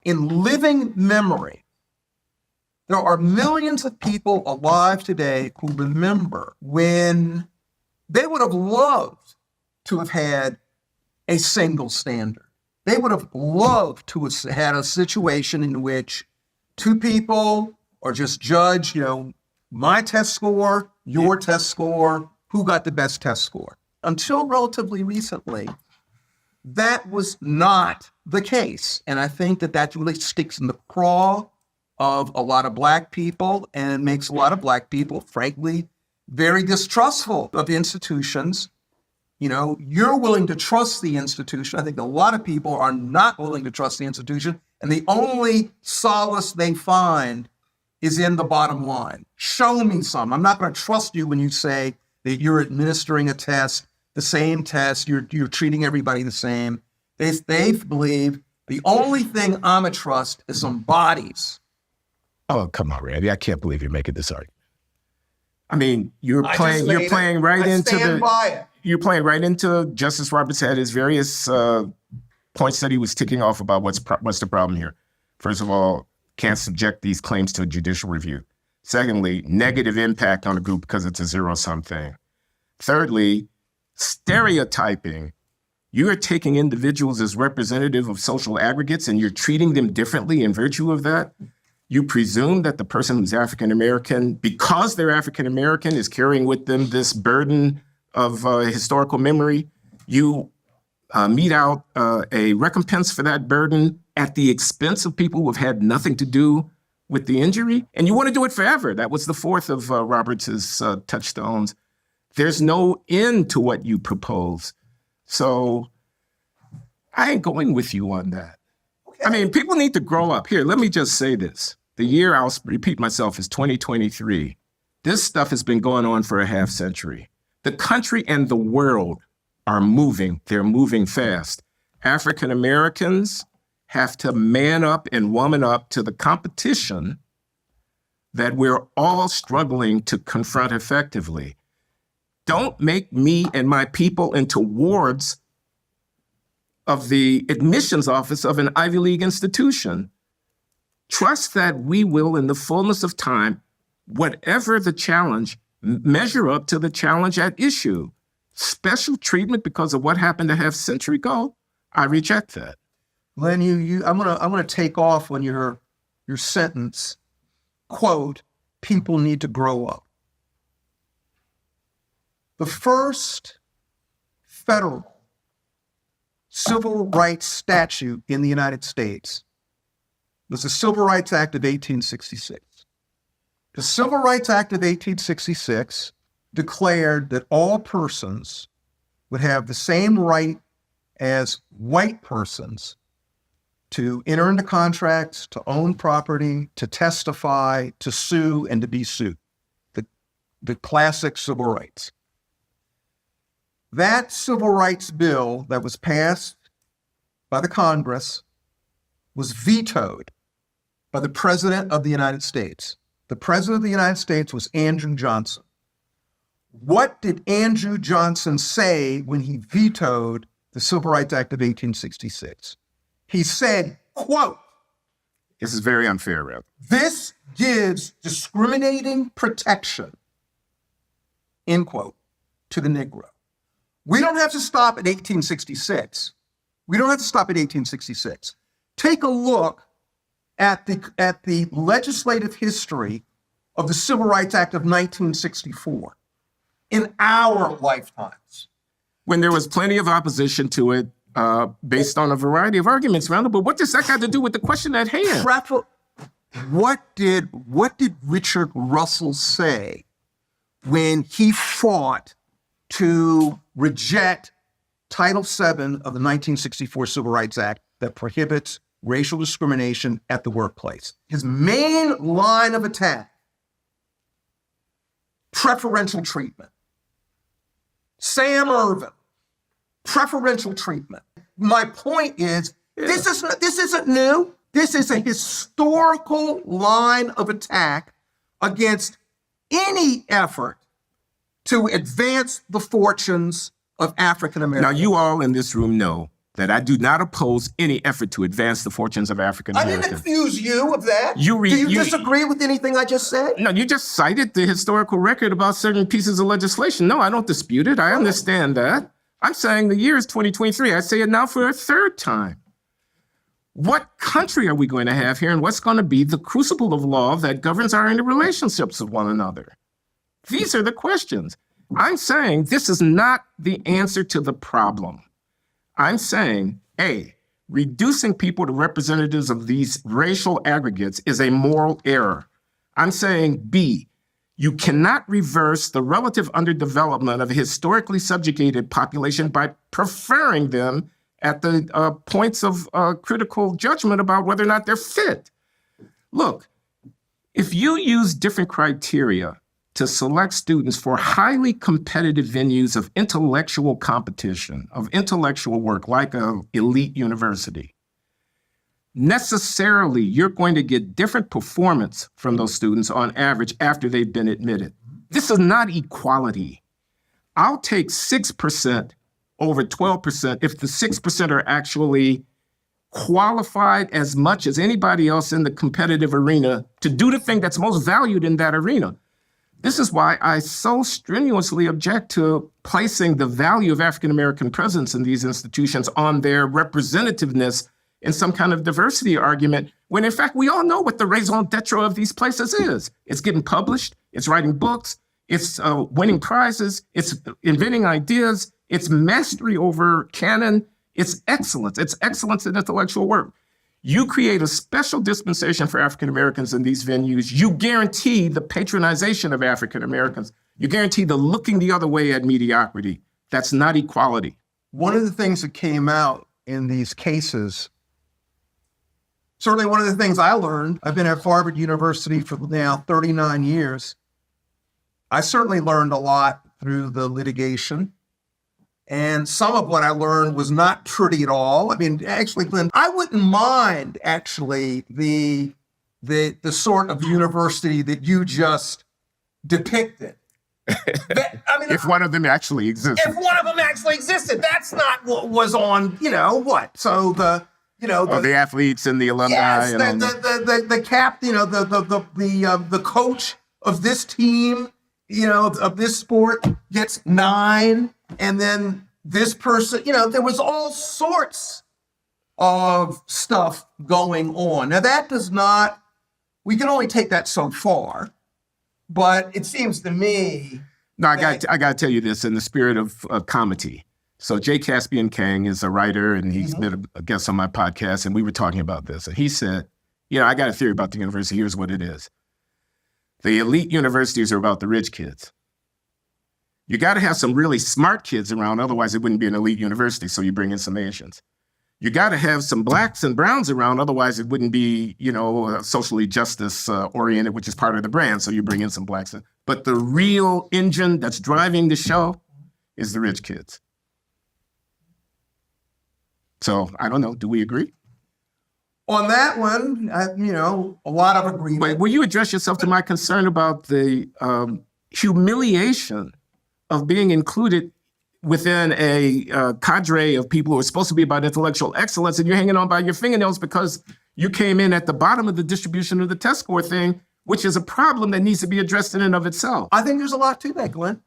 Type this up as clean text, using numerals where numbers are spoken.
In living memory, there are millions of people alive today who remember when they would have loved to have had a single standard. They would have loved to have had a situation in which two people are just judge, my test score, your test score, who got the best test score. Until relatively recently, that was not the case. And I think that really sticks in the craw of a lot of Black people and makes a lot of Black people, frankly, very distrustful of institutions. You're willing to trust the institution. I think a lot of people are not willing to trust the institution. And the only solace they find is in the bottom line. Show me some. I'm not going to trust you when you say that you're administering a test, the same test, you're treating everybody the same. They believe the only thing I'm a trust is some bodies. Oh, come on, Randy. I can't believe you're making this argument. I mean, you're playing right into Justice Roberts had his various points that he was ticking off about what's the problem here. First of all, can't subject these claims to a judicial review. Secondly, negative impact on a group because it's a zero-sum thing. Thirdly, stereotyping. You are taking individuals as representative of social aggregates and you're treating them differently in virtue of that. You presume that the person who's African-American, because they're African-American, is carrying with them this burden of historical memory. You mete out a recompense for that burden at the expense of people who have had nothing to do with the injury. And you want to do it forever. That was the fourth of Roberts's touchstones. There's no end to what you propose. So I ain't going with you on that. Okay. I mean, people need to grow up. Here, let me just say this. The year, I'll repeat myself, is 2023. This stuff has been going on for a half century. The country and the world are moving. They're moving fast. African Americans have to man up and woman up to the competition that we're all struggling to confront effectively. Don't make me and my people into wards of the admissions office of an Ivy League institution. Trust that we will, in the fullness of time, whatever the challenge, measure up to the challenge at issue. Special treatment because of what happened a half century ago, I reject that. Len, I'm gonna take off on your sentence. Quote, people need to grow up. The first federal civil rights statute in the United States was the Civil Rights Act of 1866. The Civil Rights Act of 1866 declared that all persons would have the same right as white persons to enter into contracts, to own property, to testify, to sue, and to be sued. The classic civil rights. That civil rights bill that was passed by the Congress was vetoed by the President of the United States. The President of the United States was Andrew Johnson. What did Andrew Johnson say when he vetoed the Civil Rights Act of 1866? He said, quote, this is very unfair, Rev. This gives discriminating protection, end quote, to the Negro. We don't have to stop at 1866. We don't have to stop at 1866. Take a look at the legislative history of the Civil Rights Act of 1964 in our lifetimes. When there was plenty of opposition to it based on a variety of arguments, Randall, but what does that have to do with the question at hand? What did Richard Russell say when he fought to reject Title VII of the 1964 Civil Rights Act that prohibits racial discrimination at the workplace? His main line of attack, preferential treatment. Sam Ervin, preferential treatment. My point is, this isn't new. This is a historical line of attack against any effort to advance the fortunes of African Americans. Now, you all in this room know that I do not oppose any effort to advance the fortunes of African I didn't Americans. accuse you of that. Do you disagree with anything I just said? No, you just cited the historical record about certain pieces of legislation. No, I don't dispute it. I understand that. I'm saying the year is 2023. I say it now for a third time. What country are we going to have here, and what's going to be the crucible of law that governs our interrelationships with one another? These are the questions. I'm saying this is not the answer to the problem. I'm saying, A, reducing people to representatives of these racial aggregates is a moral error. I'm saying, B, you cannot reverse the relative underdevelopment of a historically subjugated population by preferring them at the points of critical judgment about whether or not they're fit. Look, if you use different criteria to select students for highly competitive venues of intellectual competition, of intellectual work, like an elite university, necessarily you're going to get different performance from those students on average after they've been admitted. This is not equality. I'll take 6% over 12% if the 6% are actually qualified as much as anybody else in the competitive arena to do the thing that's most valued in that arena. This is why I so strenuously object to placing the value of African-American presence in these institutions on their representativeness in some kind of diversity argument, when in fact we all know what the raison d'etre of these places is. It's getting published, it's writing books, it's winning prizes, it's inventing ideas, it's mastery over canon, it's excellence in intellectual work. You create a special dispensation for African Americans in these venues. You guarantee the patronization of African Americans. You guarantee the looking the other way at mediocrity. That's not equality. One of the things that came out in these cases, certainly one of the things I learned, I've been at Harvard University for now 39 years. I certainly learned a lot through the litigation. And some of what I learned was not pretty at all. I mean, actually, Glenn, I wouldn't mind actually the sort of university that you just depicted. If one of them actually existed. If one of them actually existed, that's not what was on, what? So the athletes and the alumni. Yes, and the captain, the coach of this team, of this sport gets 9. And then this person, there was all sorts of stuff going on. Now we can only take that so far, but it seems to me. No, I got to tell you this in the spirit of comedy. So Jay Caspian Kang is a writer, and he's been a guest on my podcast, and we were talking about this. And he said, I got a theory about the university. Here's what it is. The elite universities are about the rich kids. You got to have some really smart kids around, otherwise it wouldn't be an elite university, so you bring in some Asians. You got to have some blacks and browns around, otherwise it wouldn't be, socially justice oriented, which is part of the brand, so you bring in some blacks. But the real engine that's driving the show is the rich kids. So, I don't know, do we agree? On that one, a lot of agreement. Wait, will you address yourself to my concern about the humiliation of being included within a cadre of people who are supposed to be about intellectual excellence, and you're hanging on by your fingernails because you came in at the bottom of the distribution of the test score thing, which is a problem that needs to be addressed in and of itself. I think there's a lot to that, Glenn.